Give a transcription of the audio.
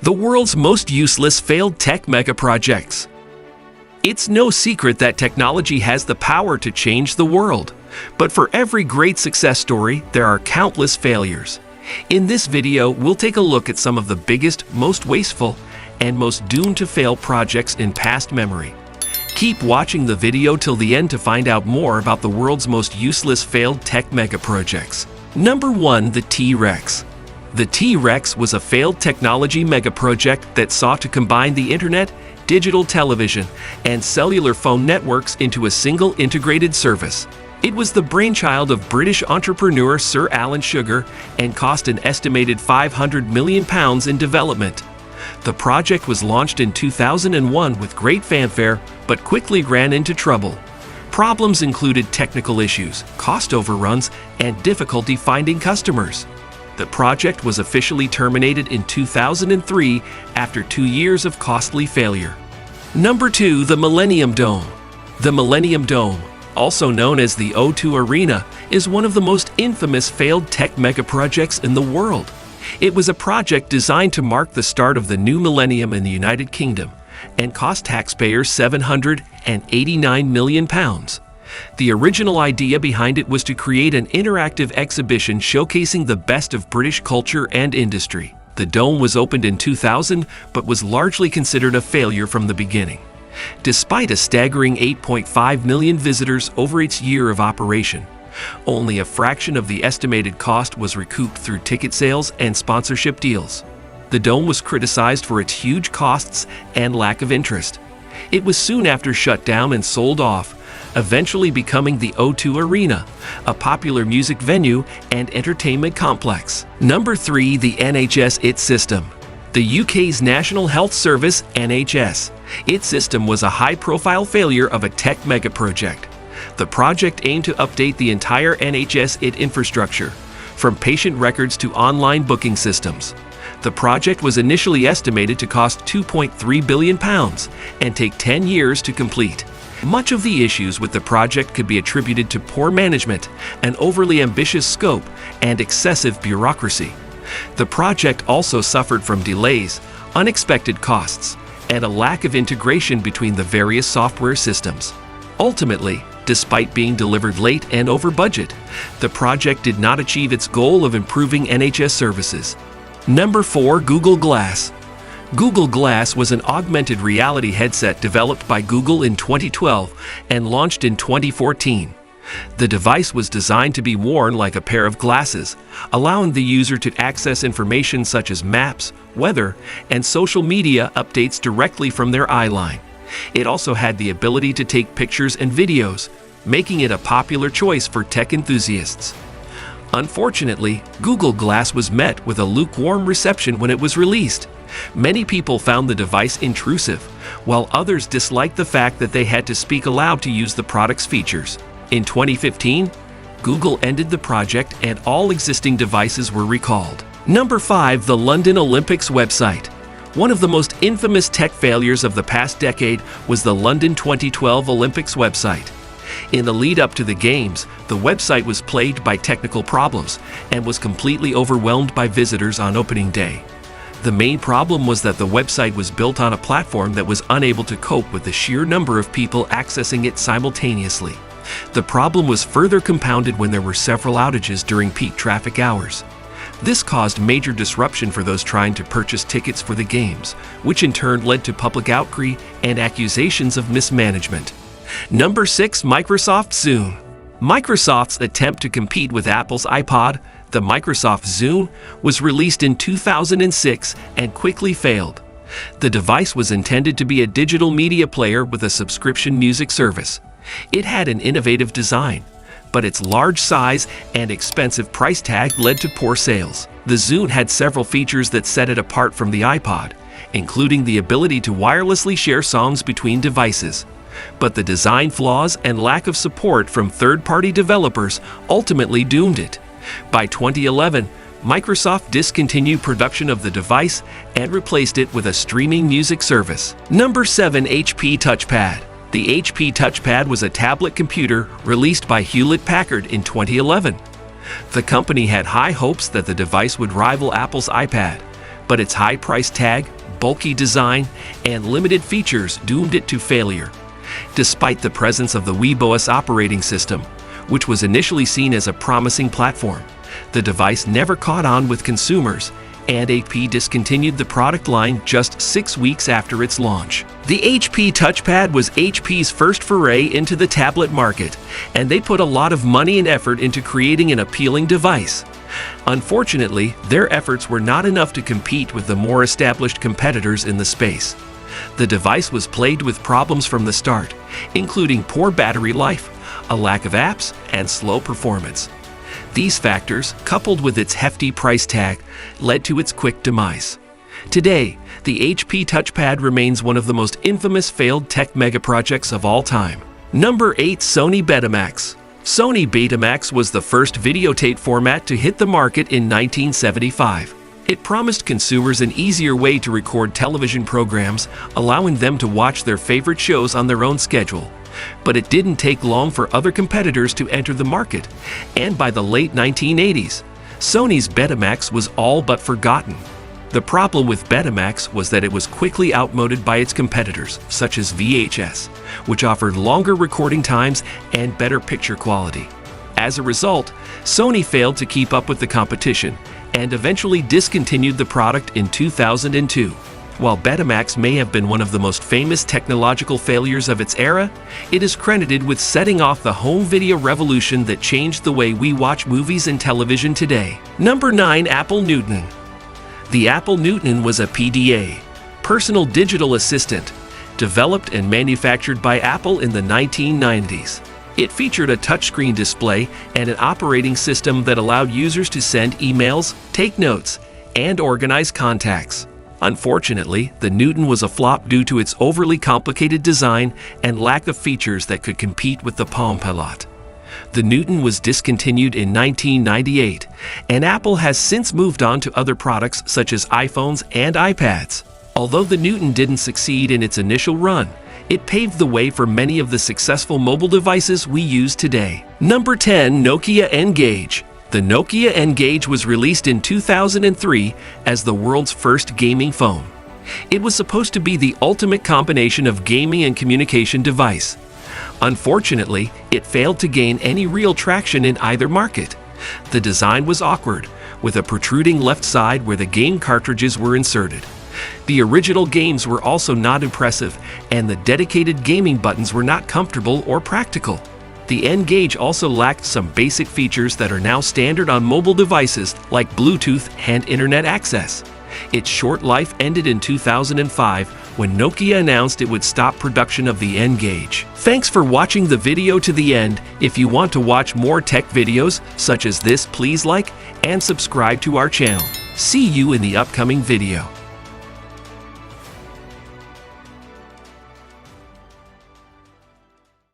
The world's most useless failed tech megaprojects. It's no secret that technology has the power to change the world. But for every great success story, there are countless failures. In this video, we'll take a look at some of the biggest, most wasteful, and most doomed to fail projects in past memory. Keep watching the video till the end to find out more about the world's most useless failed tech megaprojects. Number 1. The T-Rex. The T-Rex was a failed technology megaproject that sought to combine the internet, digital television, and cellular phone networks into a single integrated service. It was the brainchild of British entrepreneur Sir Alan Sugar and cost an estimated £500 million in development. The project was launched in 2001 with great fanfare, but quickly ran into trouble. Problems included technical issues, cost overruns, and difficulty finding customers. The project was officially terminated in 2003 after 2 years of costly failure. Number 2. The Millennium Dome. The Millennium Dome, also known as the O2 Arena, is one of the most infamous failed tech megaprojects in the world. It was a project designed to mark the start of the new millennium in the United Kingdom and cost taxpayers £789 million. The original idea behind it was to create an interactive exhibition showcasing the best of British culture and industry. The dome was opened in 2000 but was largely considered a failure from the beginning. Despite a staggering 8.5 million visitors over its year of operation, only a fraction of the estimated cost was recouped through ticket sales and sponsorship deals. The dome was criticized for its huge costs and lack of interest. It was soon after shut down and sold off, eventually becoming the O2 Arena, a popular music venue and entertainment complex. Number 3. The NHS IT system. The UK's National Health Service, NHS. IT system was a high-profile failure of a tech megaproject. The project aimed to update the entire NHS IT infrastructure, from patient records to online booking systems. The project was initially estimated to cost £2.3 billion and take 10 years to complete. Much of the issues with the project could be attributed to poor management, an overly ambitious scope, and excessive bureaucracy. The project also suffered from delays, unexpected costs, and a lack of integration between the various software systems. Ultimately, despite being delivered late and over budget, the project did not achieve its goal of improving NHS services. Number 4. Google Glass. Google Glass was an augmented reality headset developed by Google in 2012 and launched in 2014. The device was designed to be worn like a pair of glasses, allowing the user to access information such as maps, weather, and social media updates directly from their eye line. It also had the ability to take pictures and videos, making it a popular choice for tech enthusiasts. Unfortunately, Google Glass was met with a lukewarm reception when it was released. Many people found the device intrusive, while others disliked the fact that they had to speak aloud to use the product's features. In 2015, Google ended the project and all existing devices were recalled. Number 5. The London Olympics website. One of the most infamous tech failures of the past decade was the London 2012 Olympics website. In the lead up to the Games, the website was plagued by technical problems and was completely overwhelmed by visitors on opening day. The main problem was that the website was built on a platform that was unable to cope with the sheer number of people accessing it simultaneously. The problem was further compounded when there were several outages during peak traffic hours. This caused major disruption for those trying to purchase tickets for the Games, which in turn led to public outcry and accusations of mismanagement. Number 6. Microsoft Zune. Microsoft's attempt to compete with Apple's iPod, the Microsoft Zune, was released in 2006 and quickly failed. The device was intended to be a digital media player with a subscription music service. It had an innovative design, but its large size and expensive price tag led to poor sales. The Zune had several features that set it apart from the iPod, including the ability to wirelessly share songs between devices. But the design flaws and lack of support from third-party developers ultimately doomed it. By 2011, Microsoft discontinued production of the device and replaced it with a streaming music service. Number 7. HP Touchpad. The HP Touchpad was a tablet computer released by Hewlett-Packard in 2011. The company had high hopes that the device would rival Apple's iPad, but its high price tag, bulky design, and limited features doomed it to failure. Despite the presence of the wearable operating system, which was initially seen as a promising platform, the device never caught on with consumers, and HP discontinued the product line just 6 weeks after its launch. The HP Touchpad was HP's first foray into the tablet market, and they put a lot of money and effort into creating an appealing device. Unfortunately, their efforts were not enough to compete with the more established competitors in the space. The device was plagued with problems from the start, including poor battery life, a lack of apps, and slow performance. These factors, coupled with its hefty price tag, led to its quick demise. Today, the HP Touchpad remains one of the most infamous failed tech megaprojects of all time. Number 8. Sony Betamax. Sony Betamax was the first videotape format to hit the market in 1975. It promised consumers an easier way to record television programs, allowing them to watch their favorite shows on their own schedule. But it didn't take long for other competitors to enter the market, and by the late 1980s, Sony's Betamax was all but forgotten. The problem with Betamax was that it was quickly outmoded by its competitors, such as VHS, which offered longer recording times and better picture quality. As a result, Sony failed to keep up with the competition and eventually discontinued the product in 2002. While Betamax may have been one of the most famous technological failures of its era, it is credited with setting off the home video revolution that changed the way we watch movies and television today. Number 9. Apple Newton. The Apple Newton was a PDA, personal digital assistant, developed and manufactured by Apple in the 1990s. It featured a touchscreen display and an operating system that allowed users to send emails, take notes, and organize contacts. Unfortunately, the Newton was a flop due to its overly complicated design and lack of features that could compete with the Palm Pilot. The Newton was discontinued in 1998, and Apple has since moved on to other products such as iPhones and iPads. Although the Newton didn't succeed in its initial run, it paved the way for many of the successful mobile devices we use today. Number 10. Nokia N-Gage. The Nokia N-Gage was released in 2003 as the world's first gaming phone. It was supposed to be the ultimate combination of gaming and communication device. Unfortunately, it failed to gain any real traction in either market. The design was awkward, with a protruding left side where the game cartridges were inserted. The original games were also not impressive, and the dedicated gaming buttons were not comfortable or practical. The N-Gage also lacked some basic features that are now standard on mobile devices like Bluetooth and internet access. Its short life ended in 2005 when Nokia announced it would stop production of the N-Gage. Thanks for watching the video to the end. If you want to watch more tech videos such as this, please like and subscribe to our channel. See you in the upcoming video.